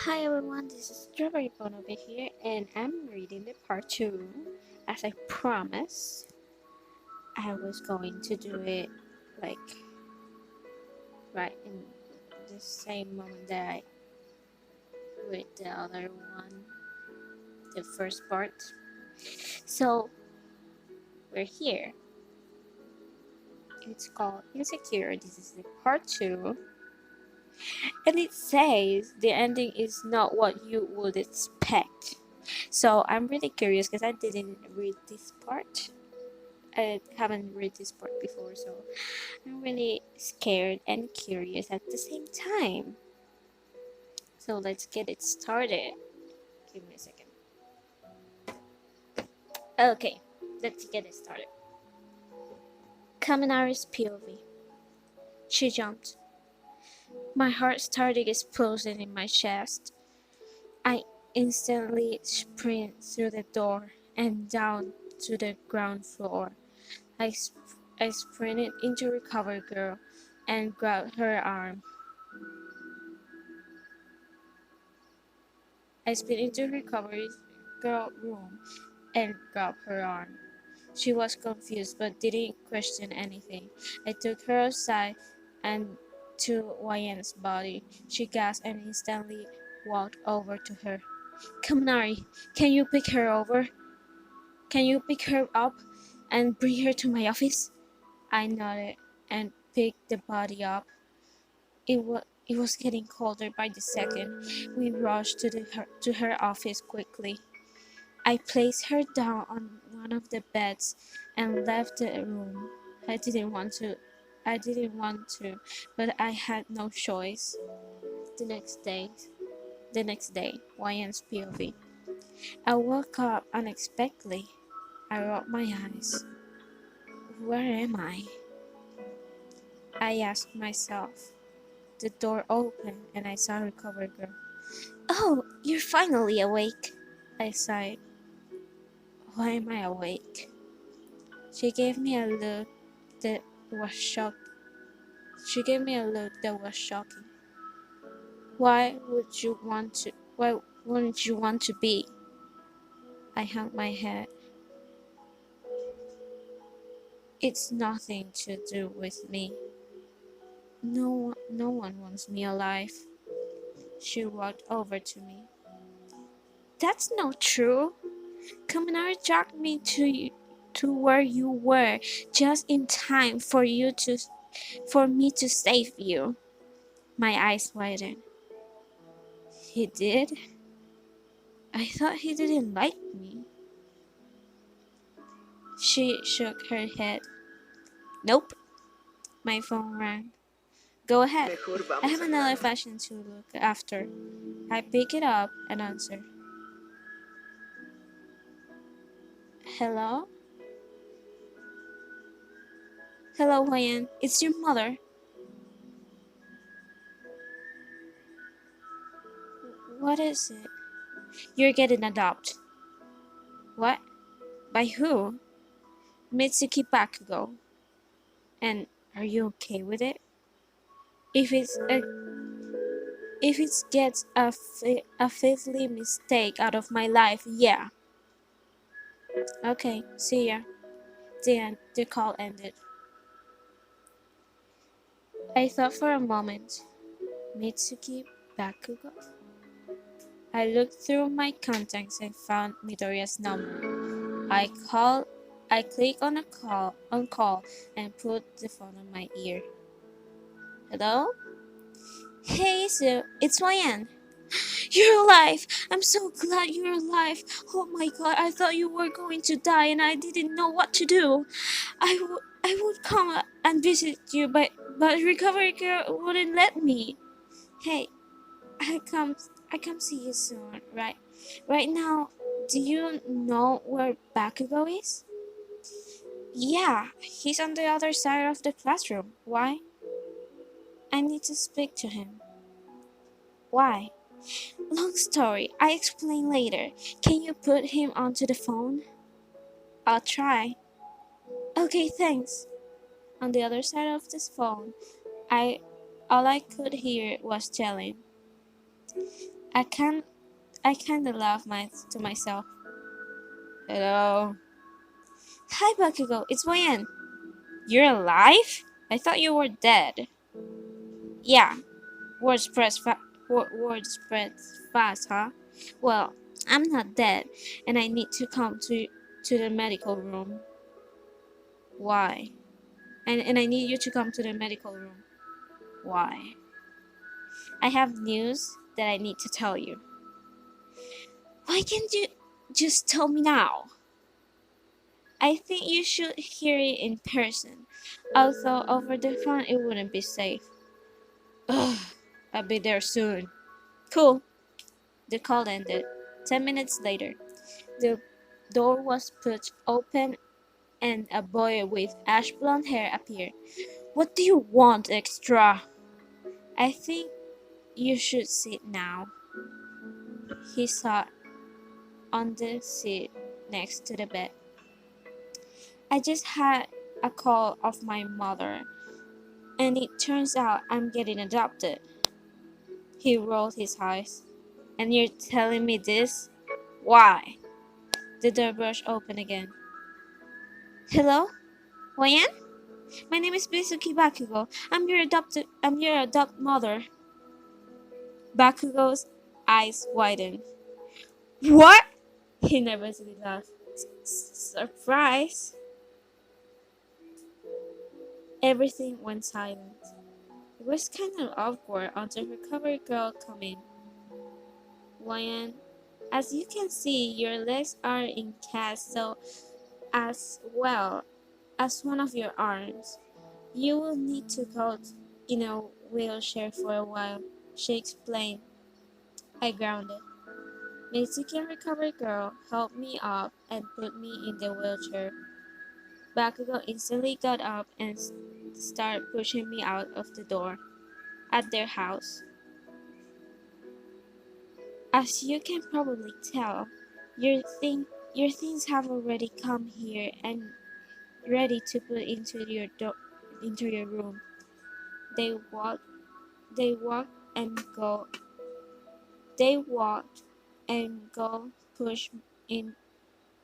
Hi everyone, this is Strawberry Bone over here, and I'm reading the part 2. As I promised, I was going to do it like right in the same moment that I read the other one, the first part. So, we're here. It's called Insecure. This is the part 2. And it says the ending is not what you would expect. So, I'm really curious because I didn't read this part. I haven't read this part before, so I'm really scared and curious at the same time. So let's get it started. Give me a second. Okay, let's get it started. Kaminari's POV. She jumped. My heart started exploding in my chest. I instantly sprinted through the door and down to the ground floor. I sprinted into Recover Girl and grabbed her arm. I sprinted into Recovery Girl room and grabbed her arm. She was confused but didn't question anything. I took her outside and to Wayan's body. She gasped and instantly walked over to her. Kaminari, can you pick her over? Can you pick her up and bring her to my office? I nodded and picked the body up. It was getting colder by the second. We rushed to her office quickly. I placed her down on one of the beds and left the room. I didn't want to. I didn't want to, but I had no choice. The next day, YN's POV. I woke up unexpectedly. I rubbed my eyes. Where am I? I asked myself. The door opened and I saw Recover Girl. Oh, you're finally awake. I sighed. Why am I awake? She gave me a look that was shocked. She gave me a look that was shocking. Why would you want to? Why wouldn't you want to be? I hung my head. It's nothing to do with me. No one wants me alive. She walked over to me. That's not true. Kaminari dragged me to where you were just in time for me to save you. My eyes widened. He did? I thought he didn't like me. She shook her head. Nope. My phone rang. Go ahead. I have another fashion to look after. I pick it up and answer. Hello? Hello, Hwayan. It's your mother. What is it? You're getting adopted. What? By who? Mitsuki Bakugo. And are you okay with it? If it's a if it gets a fiddly mistake out of my life, yeah. Okay, see ya. The call ended. I thought for a moment. Mitsuki Bakugo? I looked through my contacts and found Midoriya's number. I clicked on call and put the phone on my ear. Hello? Hey Isu, it's Wayan. You're alive! I'm so glad you're alive! Oh my god, I thought you were going to die and I didn't know what to do. I would come and visit you, but Recovery Girl wouldn't let me. Hey, I come I come see you soon, right? Right now, do you know where Bakugo is? Yeah, he's on the other side of the classroom. Why? I need to speak to him. Why? Long story. I explain later. Can you put him onto the phone? I'll try. Okay, thanks. On the other side of this phone, I all I could hear was yelling. I can't. I kinda laughed to myself. Hello. Hi, Bakugo. It's Wayan. You're alive? I thought you were dead. Yeah. Word spreads fast, huh? Well, I'm not dead, and I need to come to the medical room. Why? And I need you to come to the medical room. Why? I have news that I need to tell you. Why can't you just tell me now? I think you should hear it in person. Although over the phone it wouldn't be safe. Ugh, I'll be there soon. Cool. The call ended. 10 minutes later, the door was pushed open and a boy with ash blonde hair appeared. What do you want, extra? I think you should sit now. He sat on the seat next to the bed. I just had a call of my mother, and it turns out I'm getting adopted. He rolled his eyes. And you're telling me this? Why? The door burst open again. Hello? Wayan? My name is Bisuki Bakugo. I'm your adopt mother. Bakugo's eyes widened. What? He nervously laughed. Surprise! Everything went silent. It was kind of awkward until her cover girl came in. Wayan, as you can see, your legs are in cast, so as well as one of your arms. You will need to go in a wheelchair for a while, she explained. I grounded. Mexican recovery girl helped me up and put me in the wheelchair. Bakugo instantly got up and started pushing me out of the door at their house. As you can probably tell, your things have already come here and ready to put into your room. They walked they walked and go they walked and go in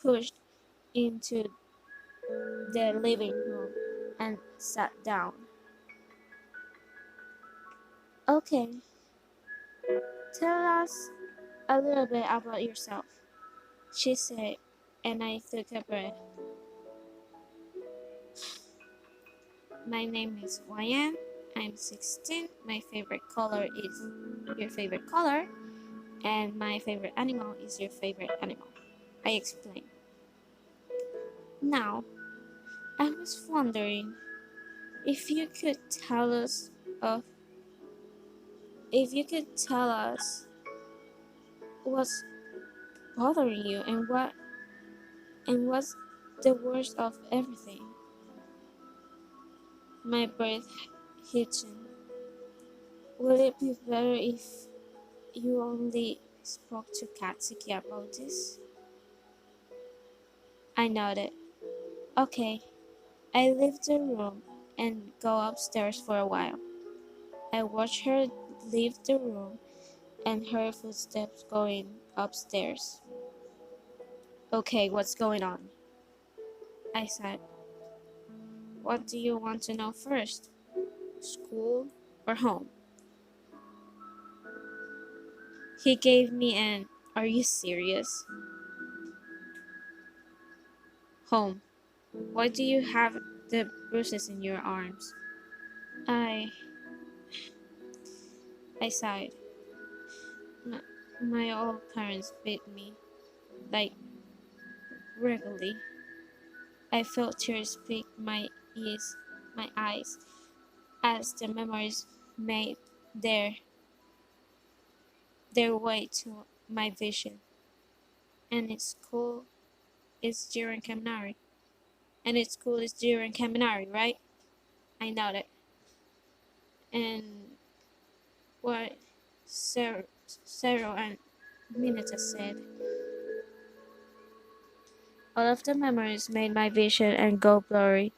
pushed into the living room and sat down. Okay, tell us a little bit about yourself, she said, and I took a breath. My name is Wayan. I'm 16. My favorite color is your favorite color, and my favorite animal is your favorite animal. I explained. Now, I was wondering if you could tell us of if you could tell us what's bothering you and what's the worst of everything. My breath hitching. Would it be better if you only spoke to Katsuki about this? I nodded. Okay. I leave the room and go upstairs for a while. I watch her leave the room and her footsteps going upstairs. Okay, what's going on? I said. What do you want to know first? School or home? He gave me an are you serious? Home. Why do you have the bruises in your arms? I I sighed. My, my old parents beat me, like regularly. I felt tears pick my eyes, as the memories made their their way to my vision. And it's cool. It's during Kaminari. And it's cool. It's during Kaminari, right? I nodded. And what Zero and Mineta said. All of the memories made my vision and go blurry.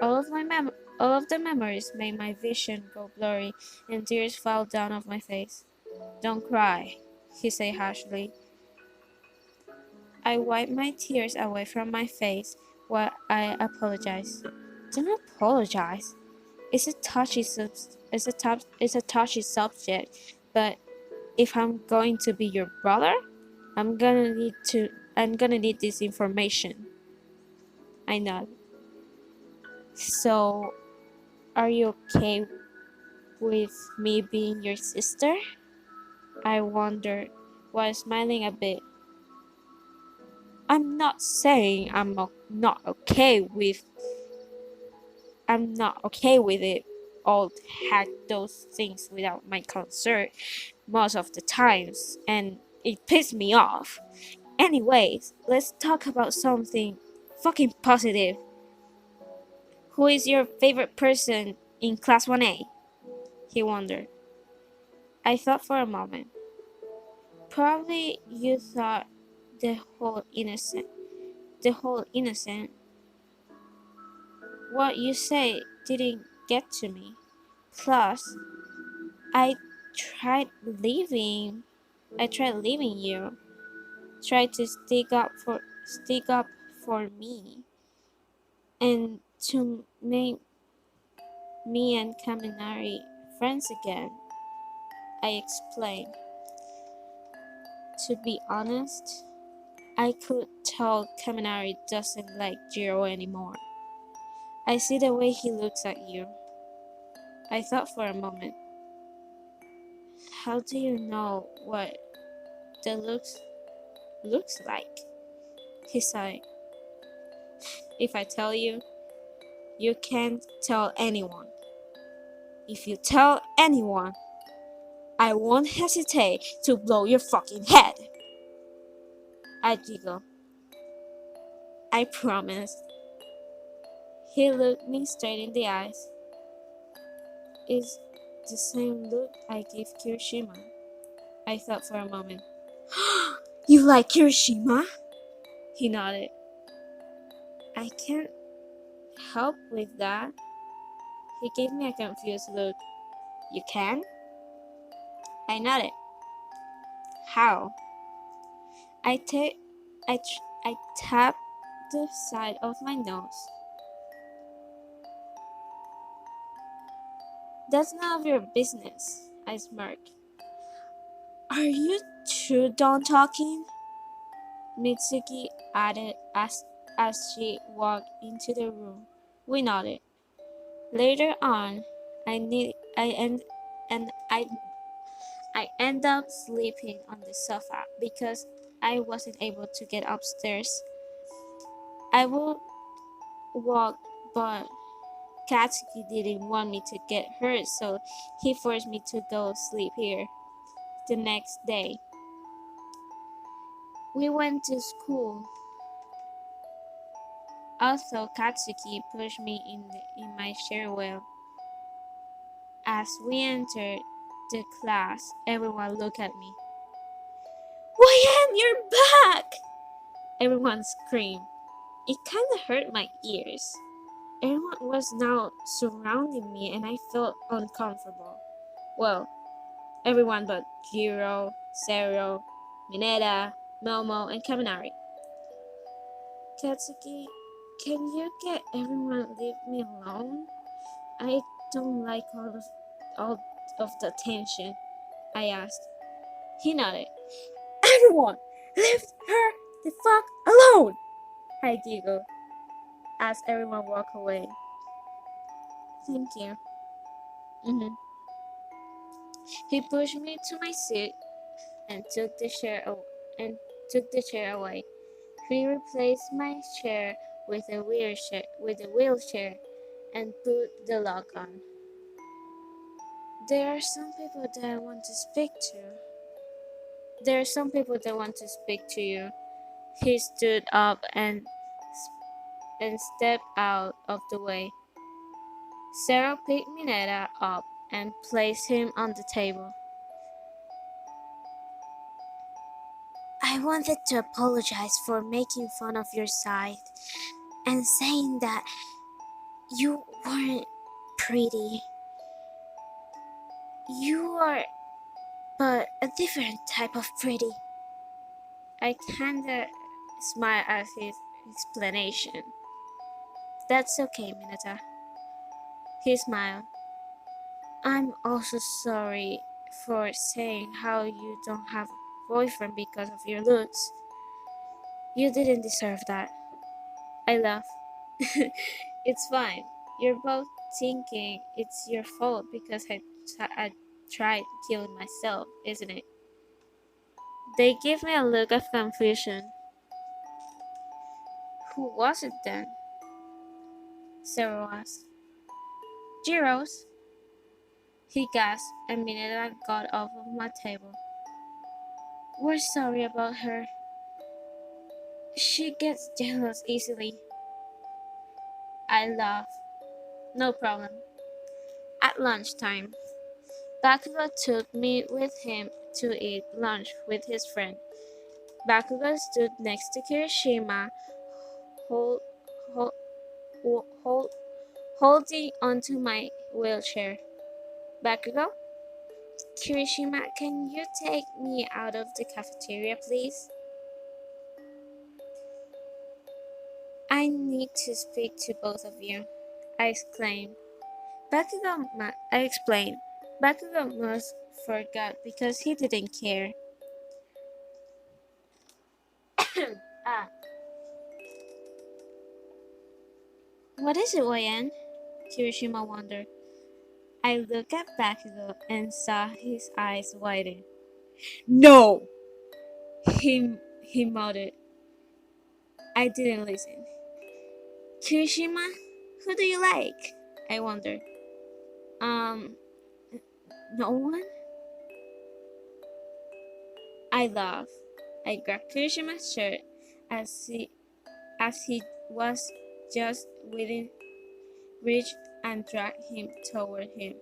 All of the memories made my vision go blurry, and tears fell down off my face. Don't cry, he said harshly. I wiped my tears away from my face while I apologized. Don't apologize. It's a it's a touchy subject, but if I'm going to be your brother, I'm gonna need to I'm gonna need this information. I know. So, are you okay with me being your sister? I wondered, while smiling a bit. I'm not saying not okay with it. I'll hack those things without my consent most of the times, and it pissed me off. Anyways, let's talk about something fucking positive. Who is your favorite person in class 1A? He wondered. I thought for a moment. Probably you thought the whole innocent. The whole innocent. What you say didn't get to me. Plus, I tried leaving. I tried leaving you. Tried to stick up for me, and to make me and Kaminari friends again. I explained. To be honest, I could tell Kaminari doesn't like Jiro anymore. I see the way he looks at you. I thought for a moment. How do you know what the looks like? He sighed. If I tell you, you can't tell anyone. If you tell anyone, I won't hesitate to blow your fucking head. I giggled. I promised. He looked me straight in the eyes. It's the same look I gave Kirishima. I thought for a moment. You like Kirishima? He nodded. I can't help with that. He gave me a confused look. You can? I nodded. How? I ta- I tapped the side of my nose. That's none of your business, I smirked. Are you two done talking? Mitsuki added as she walked into the room. We nodded. Later on, I need I end and I end up sleeping on the sofa because I wasn't able to get upstairs. I would walk, but Katsuki didn't want me to get hurt, so he forced me to go sleep here. The next day, we went to school. Also, Katsuki pushed me in my stairwell. As we entered the class, everyone looked at me. Wyan, you're back! Everyone screamed. It kinda hurt my ears. Everyone was now surrounding me and I felt uncomfortable. Well, everyone but Jiro, Zero, Mineta, Momo, and Kaminari. Katsuki, can you get everyone leave me alone? I don't like all of the attention, I asked. He nodded. Everyone, leave her the fuck alone! I giggled as everyone walked away. Thank you. Mhm. He pushed me to my seat and and took the chair away. He replaced my chair with a wheelchair and put the lock on. There are some people that I want to speak to. There are some people that want to speak to you. He stood up and stepped out of the way. Sarah picked Mineta up and placed him on the table. I wanted to apologize for making fun of your side and saying that you weren't pretty. You are, but a different type of pretty. I kinda smiled at his explanation. That's okay, Minata. He smiled. I'm also sorry for saying how you don't have a boyfriend because of your looks. You didn't deserve that. I laughed. It's fine. You're both thinking it's your fault because I tried killing myself, isn't it? They give me a look of confusion. Who was it then? Zero asked. Jiro's. He gasped a minute and got off of my table. We're sorry about her. She gets jealous easily. I laughed. No problem. At lunchtime, Bakugo took me with him to eat lunch with his friend. Bakugo stood next to Kirishima, hold, hold, hold, holding onto my wheelchair. Bakugo, Kirishima, can you take me out of the cafeteria, please? I need to speak to both of you, I exclaimed. I explained. Bakugo must forgot because he didn't care. Ah, what is it, Wayan? Kirishima wondered. I looked at Bakugo and saw his eyes widen. No! He muttered. I didn't listen. Kirishima, who do you like? I wondered. Um, no one? I laughed. I grabbed Kirishima's shirt as he was just within reach and dragged him toward him.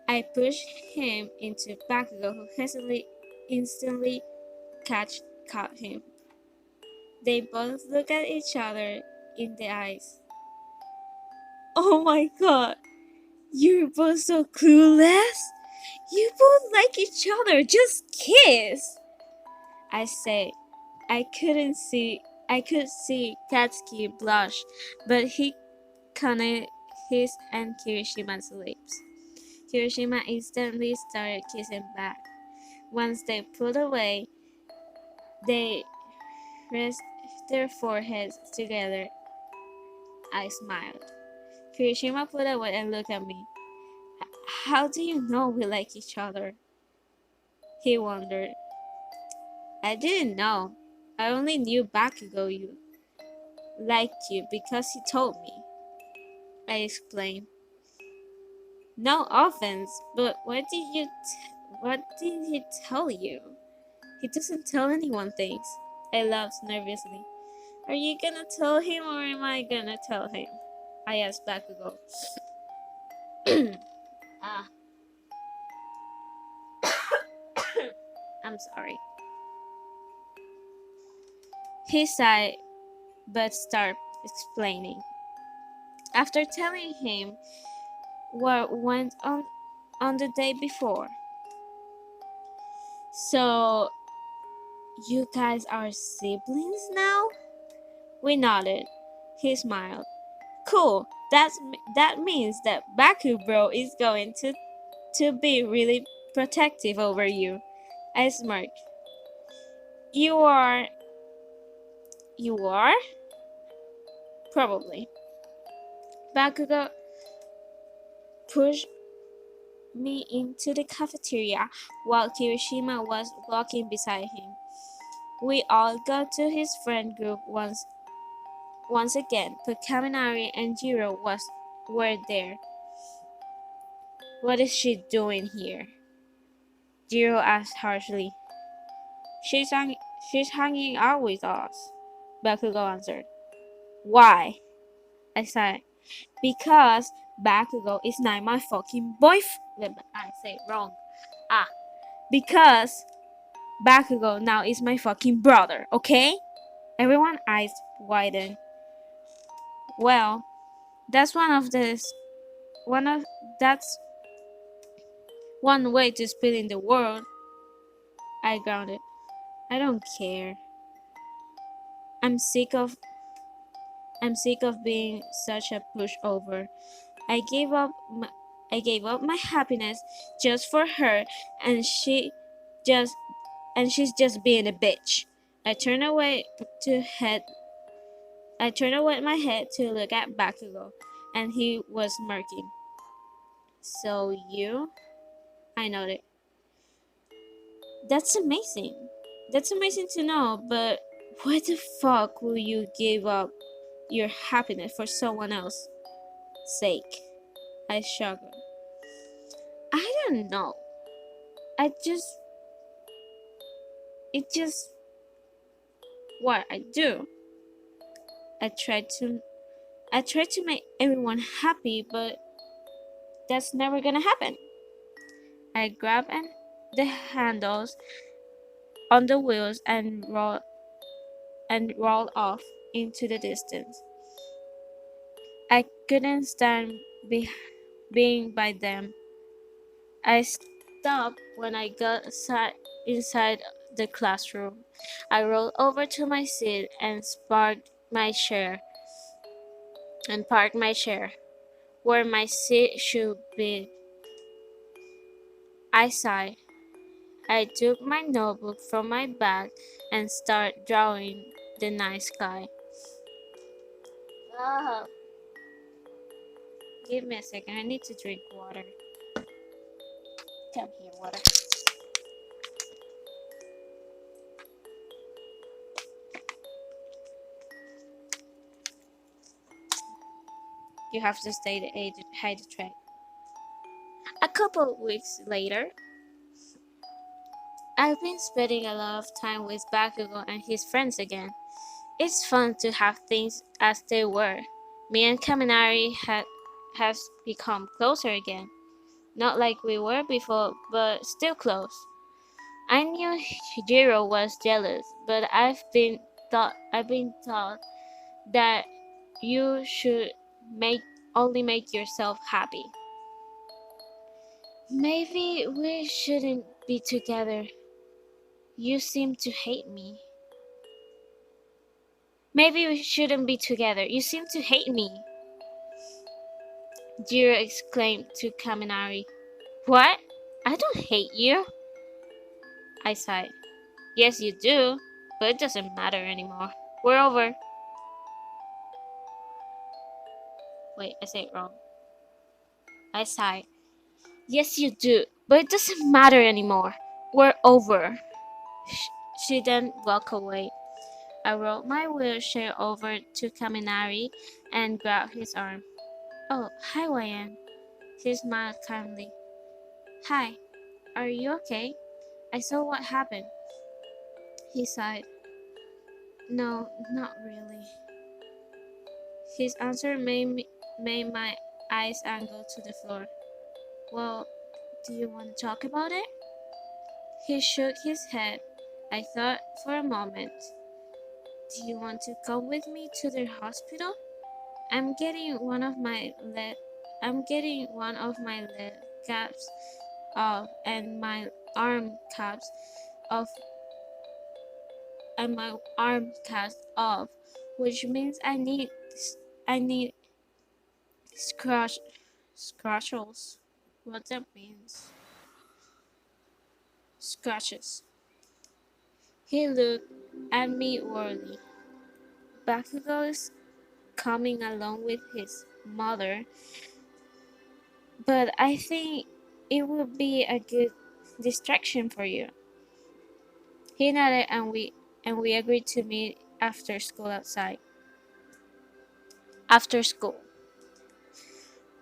I pushed him into Bakugo, who hastily instantly caught him. They both looked at each other in the eyes. Oh my god, you're both so clueless! You both like each other, just kiss! I said. I could see Katsuki blush, but he connected his and Kirishima's lips. Kirishima instantly started kissing back. Once they pulled away, they pressed their foreheads together. I smiled. Kirishima pulled away and looked at me. How do you know we like each other? He wondered. I didn't know. I only knew Bakugo you liked you because he told me. I explained. No offense, but what did he tell you? He doesn't tell anyone things. I laughed nervously. Are you gonna tell him or am I gonna tell him? I asked Bakugo. Ah, I'm sorry. He sighed but started explaining. After telling him what went on the day before. So, you guys are siblings now? We nodded. He smiled. Cool. That means that Baku bro is going to be really protective over you. I smirked. You are probably. Bakugo pushed me into the cafeteria while Kirishima was walking beside him. We all got to his friend group once again, but Kaminari and Jiro were there. What is she doing here? Jiro asked harshly. She's hanging out with us, Bakugo answered. Why? I said. Because Bakugo is not my fucking boyfriend. I say wrong. Ah, because Bakugo now is my fucking brother, okay? Everyone's eyes widened. Well, that's one of one way to split in the world. I grounded. I don't care. I'm sick of I'm sick of being such a pushover. I gave up my, I gave up my happiness just for her and just she's just being a bitch. I turned away to head I turned away my head to look at Bakugo, and he was smirking. So you? I nodded. That's amazing. That's amazing to know, but why the fuck will you give up your happiness for someone else's sake? I shrugged. I don't know. I just It's just what I do. I try to I try to make everyone happy, but that's never gonna happen. I grabbed the handles on the wheels and rolled off into the distance. I couldn't stand being by them. I stopped when I got inside the classroom. I rolled over to my seat and parked my chair where my seat should be. I sighed. I took my notebook from my bag and started drawing the night sky. Ah, give me a second. I need to drink water. Come here, water. You have to stay hydrated. A couple of weeks later, I've been spending a lot of time with Bakugo and his friends again. It's fun to have things as they were. Me and Kaminari has become closer again. Not like we were before, but still close. I knew Hijiro was jealous, but I've been taught that you should make only make yourself happy. Maybe we shouldn't be together. You seem to hate me. Maybe we shouldn't be together. You seem to hate me, Jiro exclaimed to Kaminari. What? I don't hate you, I sighed. Yes, you do, but it doesn't matter anymore. We're over. Wait, I said it wrong. I sighed. Yes, you do, but it doesn't matter anymore. We're over. She then walked away. I rolled my wheelchair over to Kaminari and grabbed his arm. Oh, hi, Wayan. He smiled kindly. Hi, are you okay? I saw what happened. He sighed. No, not really. His answer made my eyes angle to the floor. Well, do you want to talk about it? He shook his head. I thought for a moment. Do you want to come with me to the hospital? I'm getting one of my leg caps off and my arm caps off and my arm cast off, which means I need scratches. What that means? Scratches. He looked at me warily. Bakugo is coming along with his mother, but I think it would be a good distraction for you. He nodded and we agreed to meet after school outside. After school.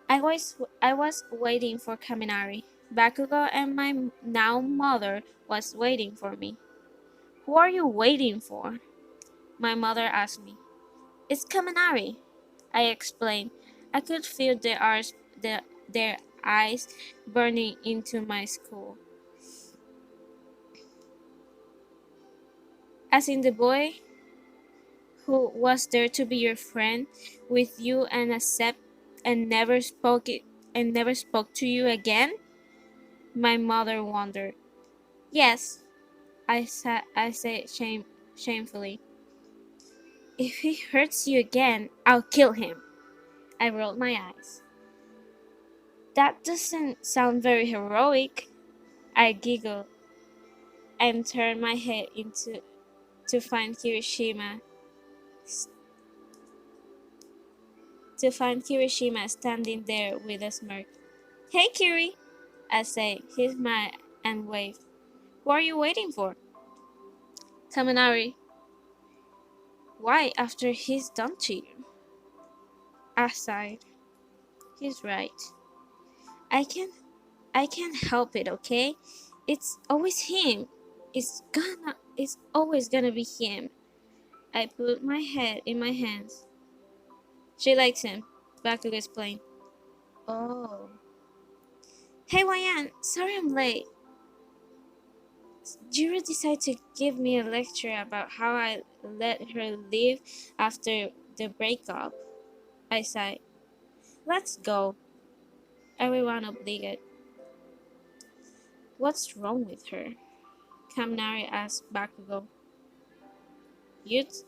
I was waiting for Kaminari. Bakugo and my now mother was waiting for me. Who are you waiting for? My mother asked me. It's Kaminari, I explained. I could feel their eyes burning into my school. As in the boy who was there to be your friend with you and never spoke to you again? My mother wondered. Yes, I said shamefully. If he hurts you again, I'll kill him. I rolled my eyes. That doesn't sound very heroic. I giggled and turned my head into to find Kirishima standing there with a smirk. Hey Kiri, I say. He smiled and waved. What are you waiting for? Kaminari. Why after he's done to you? I sighed. He's right. I can I can't help it, okay? It's always him. It's always gonna be him. I put my head in my hands. She likes him, Bakugo explained. Oh. Hey Wayan, sorry I'm late. Jiro decided to give me a lecture about how I let her leave after the breakup. I sighed. Let's go. Everyone obliged. What's wrong with her? Kaminari asked Bakugo. You, t-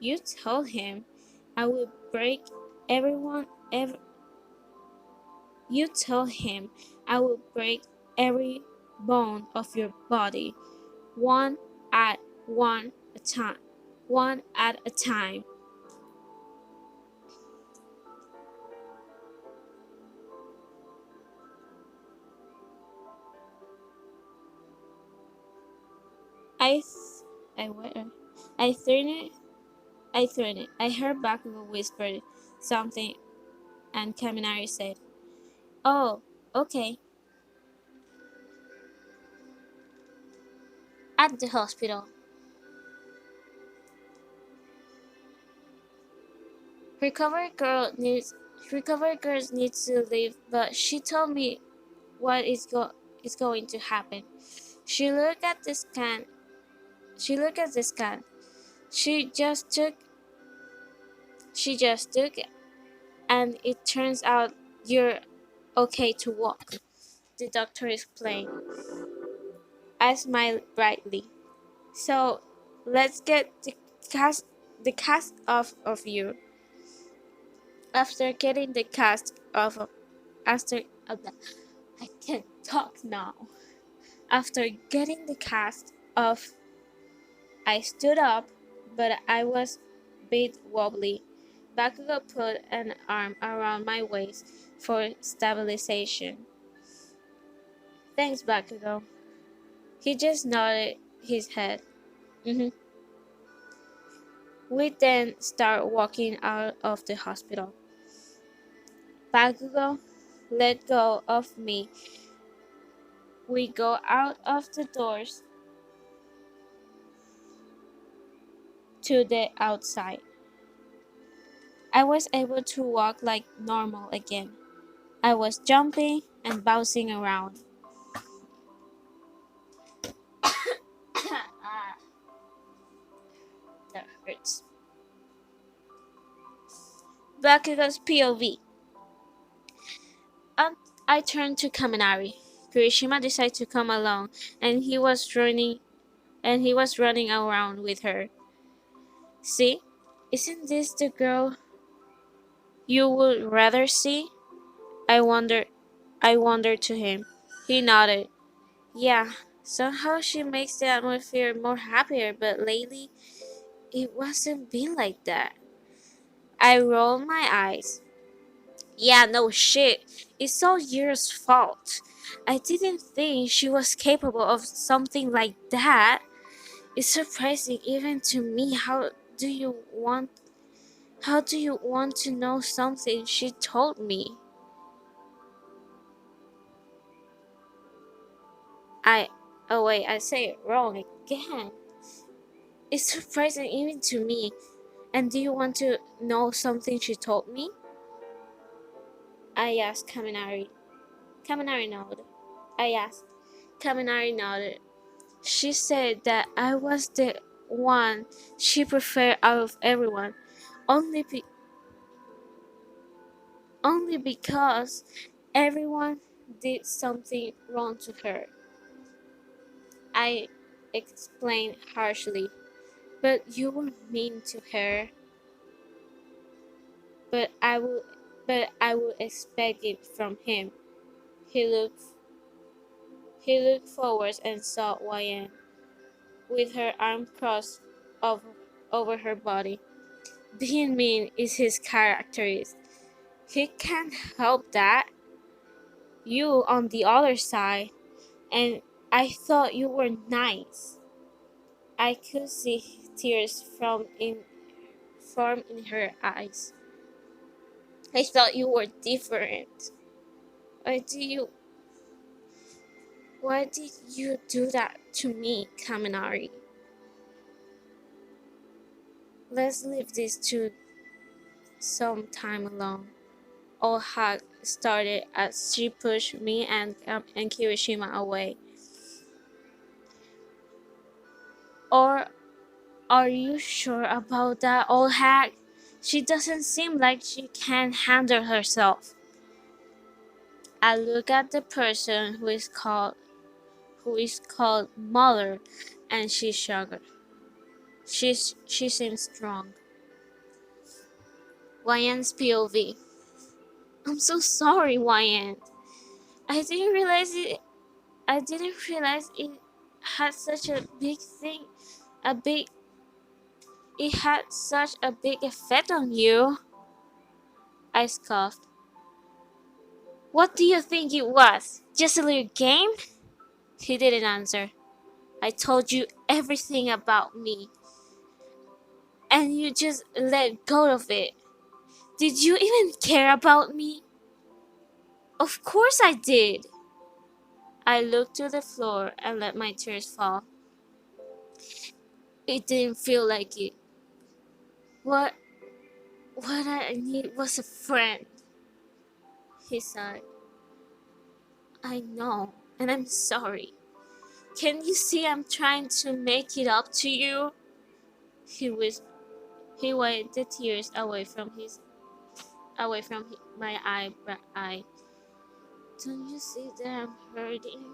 you told him I would break everyone. You told him I would break every bone of your body, one at one a time. One at a time. I, th- I, wa- I turned it. I turned it. I heard Bakugo whisper something, and Kaminari said, "Oh, okay." At the hospital, recovered girls needs to leave, but she told me what is going to happen. She looked at the scan. She looked at the scan. She just took. She just took it, and it turns out you're okay to walk. The doctor explained. I smiled brightly. So let's get the cast off of you. After getting the cast off of after I can't talk now. After getting the cast off, I stood up, but I was a bit wobbly. Bakugo put an arm around my waist for stabilization. Thanks, Bakugo. He just nodded his head. Mhm. We then start walking out of the hospital. Bakugo, let go of me. We go out of the doors to the outside. I was able to walk like normal again. I was jumping and bouncing around. That hurts. Bakugo's POV. Um, I turned to Kaminari. Kirishima decided to come along, and he was running around with her. See, isn't this the girl you would rather see? I wondered. I wondered to him. He nodded. Yeah, somehow she makes the atmosphere more happier, but lately it wasn't been like that. I rolled my eyes. Yeah, no shit. It's all yours fault. I didn't think she was capable of something like that. It's surprising even to me. How do you want to know something she told me? I oh wait, I say it wrong again. It's surprising even to me. And do you want to know something she told me? I asked Kaminari. Kaminari nodded. I asked. Kaminari nodded. She said that I was the one she preferred out of everyone. Only, be- only because everyone did something wrong to her. I explained harshly. But you were mean to her. But I would expect it from him. He looked he looked forward and saw Wyan with her arm crossed over her body. Being mean is his characteristic. He can't help that. You on the other side, and I thought you were nice. I could see tears form in her eyes. I thought you were different. Why do you Why did you do that to me, Kaminari? Let's leave this to some time alone. All hug started as she pushed me and Kirishima away. Or are you sure about that, old hag? She doesn't seem like she can handle herself. I look at the person who is called Mother, and she shrugged. She seems strong. Wyan's POV. I'm so sorry, Wyan. I didn't realize it. I didn't realize it had such a big thing. A big. It had such a big effect on you. I scoffed. What do you think it was? Just a little game? He didn't answer. I told you everything about me, and you just let go of it. Did you even care about me? Of course I did. I looked to the floor and let my tears fall. It didn't feel like it. What what I need was a friend, he sighed. I know, and I'm sorry. Can you see I'm trying to make it up to you? He whispered. He wiped the tears away from my eye. Don't you see that I'm hurting?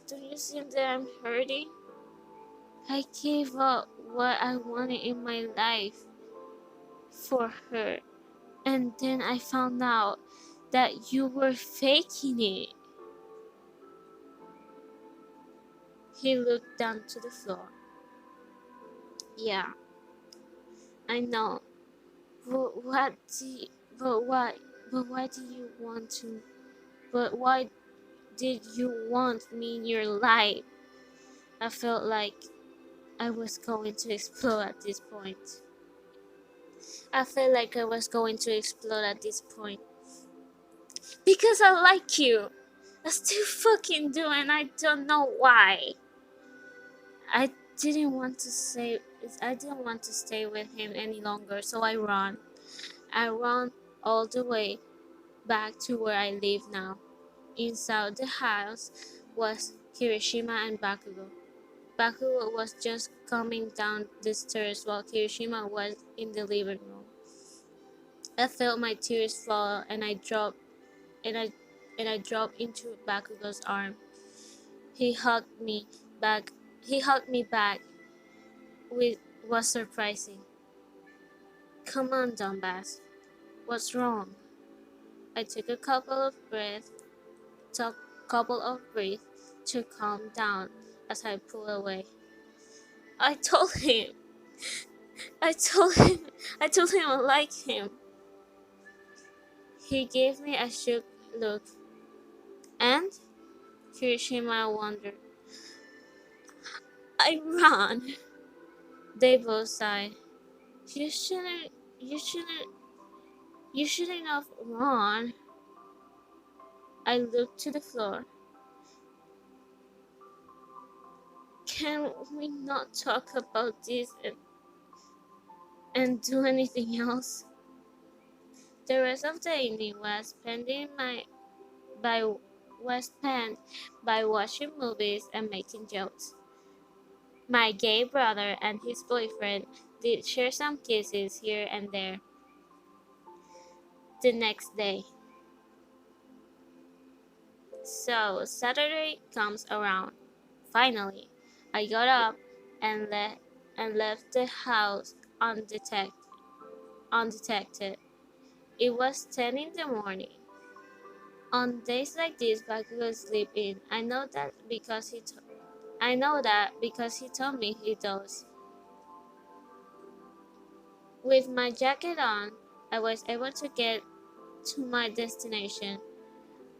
Don't you see that I'm hurting? I gave up what I wanted in my life for her, and then I found out that you were faking it. He looked down to the floor. Yeah, I know. But what do but why but why do you want to but why did you want me in your life? I felt like I was going to explode at this point. I felt like I was going to explode at this point. Because I like you. I still fucking do, and I don't know why. I didn't want to say I didn't want to stay with him any longer, so I ran. I ran all the way back to where I live now. Inside the house was Kirishima and Bakugo. Bakugo was just coming down the stairs while Kirishima was in the living room. I felt my tears fall and and I I dropped into Bakugo's arm. He hugged me back he hugged me back with was surprising. Come on, dumbass. What's wrong? I took a couple of breaths to calm down as I pulled away. I told him, I told him, I told him I like him. He gave me a shook look, and Kirishima wondered. I ran. They both sighed. You shouldn't, you shouldn't, you shouldn't have run. I looked to the floor. Can we not talk about this and do anything else? The rest of the evening by was spent by watching movies and making jokes. My gay brother and his boyfriend did share some kisses here and there. the next day. So Saturday comes around. Finally, I got up and left the house undetected. It was 10 in the morning. On days like this, Bakugo sleep in. I know that because he told me he does. With my jacket on, I was able to get to my destination.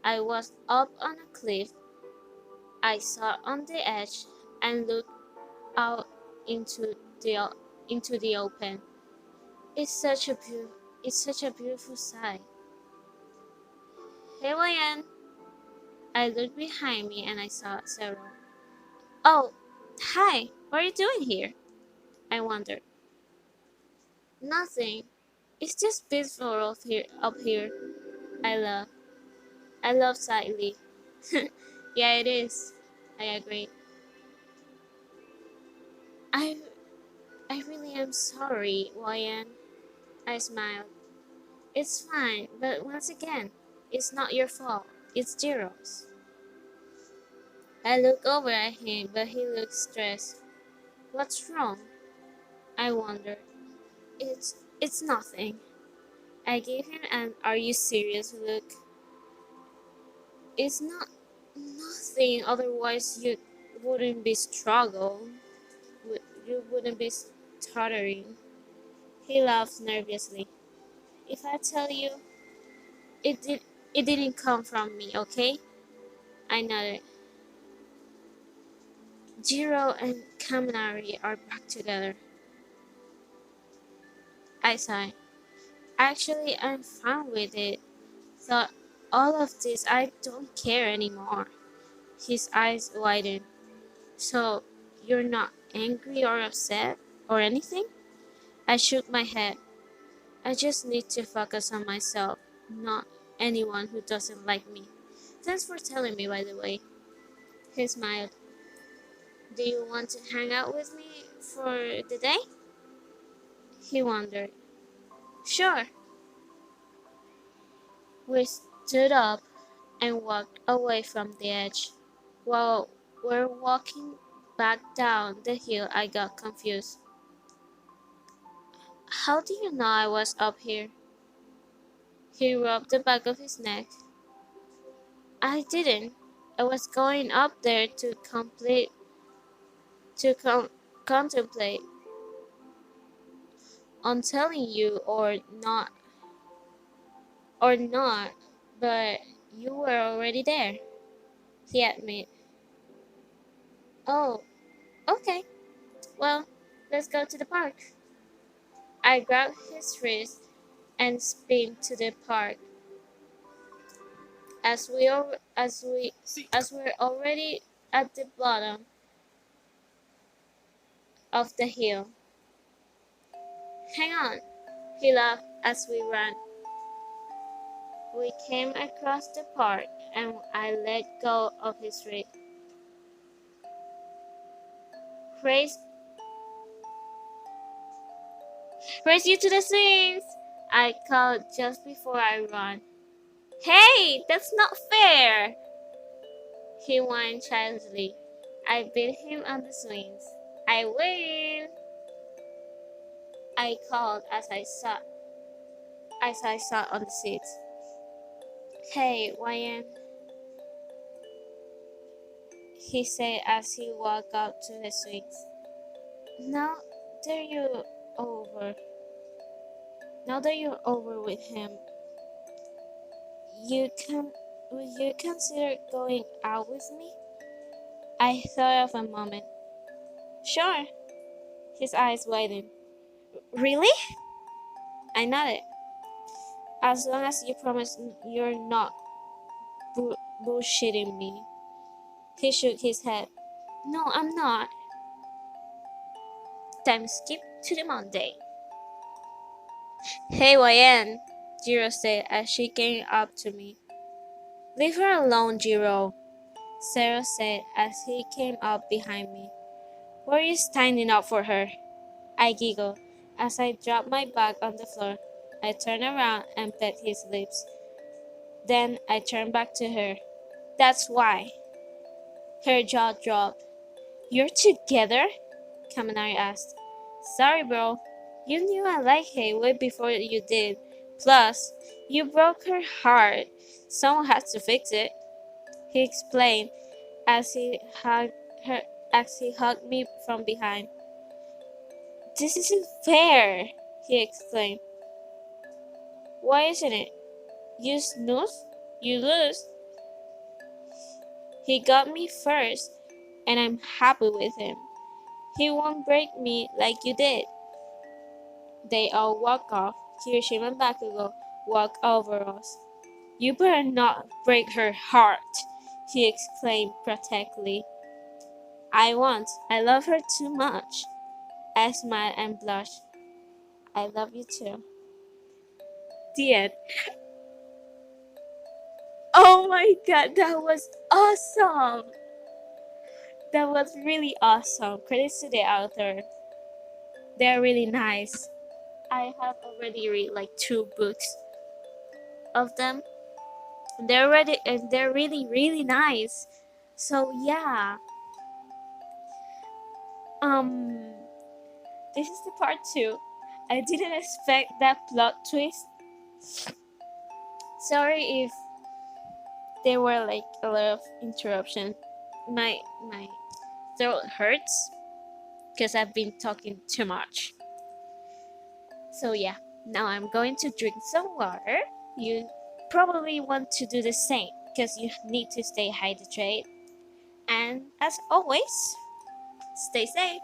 I was up on a cliff. I sat on the edge and looked out into the into the open. It's such a beautiful sight. Here I am. I looked behind me and I saw several. Oh, hi. What are you doing here? I wondered. Nothing. It's just peaceful up here. I love. I love slightly. Yeah, it is. I agree. I I really am sorry, Ryan. I smiled. It's fine, but once again, it's not your fault. It's Jiro's. I looked over at him, but he looked stressed. What's wrong? I wondered. It's nothing. I gave him an "Are you serious?" look. It's not nothing. Otherwise, wouldn't be struggle. You wouldn't be stuttering. He laughed nervously. If I tell you, it did. It didn't come from me, okay? I nodded. Jiro and Kaminari are back together. I sighed. Actually, I'm fine with it. Thought all of this, I don't care anymore. His eyes widened. So, you're not angry or upset or anything? I shook my head. I just need to focus on myself, not anyone who doesn't like me. Thanks for telling me, by the way. He smiled. Do you want to hang out with me for the day? He wondered. Sure. We stood up and walked away from the edge. While we're walking back down the hill, I got confused. How do you know I was up here? He rubbed the back of his neck. I didn't. I was going up there to contemplate on telling you or not, but you were already there. He admitted. Oh, okay. Well, let's go to the park. I grabbed his wrist and spin to the park. As we al- as we're already at the bottom of the hill. Hang on, he laughed as we ran. We came across the park and I let go of his wrist. Race, race you to the swings! I called just before I ran. Hey, that's not fair! He whined childishly. I beat him on the swings. I win! I called as I sat on the seat. Hey, Ryan, he said as he walked up to the swings. Now that you're over, now that you're over with him, you can would you consider going out with me? I thought of a moment. Sure. His eyes widened. Really? I nodded. As long as you promise you're not bullshitting me. He shook his head. No, I'm not. Time skip to the Monday. Hey, YN, Jiro said as she came up to me. Leave her alone, Jiro, Sarah said as he came up behind me. Why are you standing up for her? I giggled as I dropped my bag on the floor I turned around and pet his lips. Then I turned back to her. That's why. Her jaw dropped. You're together? Kaminari asked. Sorry, bro. You knew I liked her way before you did. Plus, you broke her heart. Someone had to fix it. He explained as he hugged her as he hugged me from behind. This isn't fair, he exclaimed. Why isn't it? You snooze, you lose. He got me first, and I'm happy with him. He won't break me like you did. They all walk off. Kirishima and Bakugo walk over us. You better not break her heart, he exclaimed protectively. I won't. I love her too much. I smiled and blushed. I love you too. The end. Oh my god, that was awesome! That was really awesome. Credits to the author. They're really nice. I have already read like 2 books of them. They're really nice. So yeah. Um this is the part 2. I didn't expect that plot twist. Sorry if there were like a lot of interruption. My throat hurts because I've been talking too much. So yeah, now I'm going to drink some water. You probably want to do the same because you need to stay hydrated. And as always, stay safe.